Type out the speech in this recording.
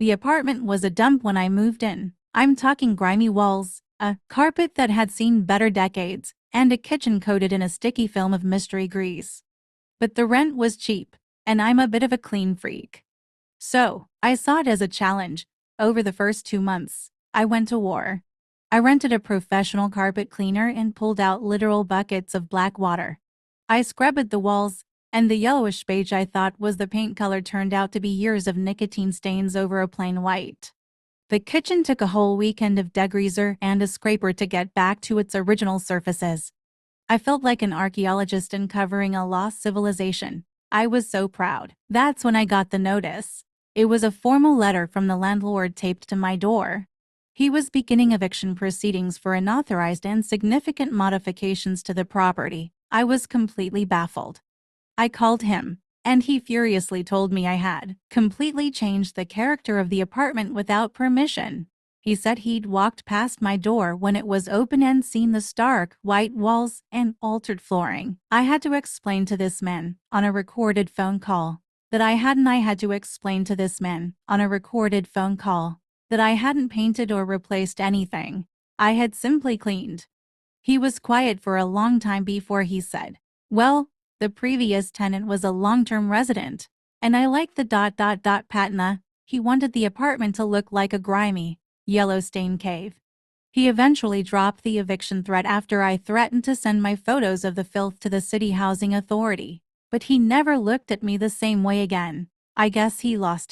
The apartment was a dump when I moved in. I'm talking grimy walls, a carpet that had seen better decades, and a kitchen coated in a sticky film of mystery grease. But the rent was cheap, and I'm a bit of a clean freak. So, I saw it as a challenge. Over the first 2 months, I went to war. I rented a professional carpet cleaner and pulled out literal buckets of black water. I scrubbed the walls, and the yellowish beige I thought was the paint color turned out to be years of nicotine stains over a plain white. The kitchen took a whole weekend of degreaser and a scraper to get back to its original surfaces. I felt like an archaeologist uncovering a lost civilization. I was so proud. That's when I got the notice. It was a formal letter from the landlord taped to my door. He was beginning eviction proceedings for unauthorized and significant modifications to the property. I was completely baffled. I called him, and he furiously told me I had completely changed the character of the apartment without permission. He said he'd walked past my door when it was open and seen the stark, white walls and altered flooring. I had to explain to this man, on a recorded phone call, that I had to explain to this man, on a recorded phone call, that I hadn't painted or replaced anything. I had simply cleaned. He was quiet for a long time before he said, "Well, the previous tenant was a long-term resident, and I like the patina." He wanted the apartment to look like a grimy, yellow-stained cave. He eventually dropped the eviction threat after I threatened to send my photos of the filth to the city housing authority. But he never looked at me the same way again. I guess he lost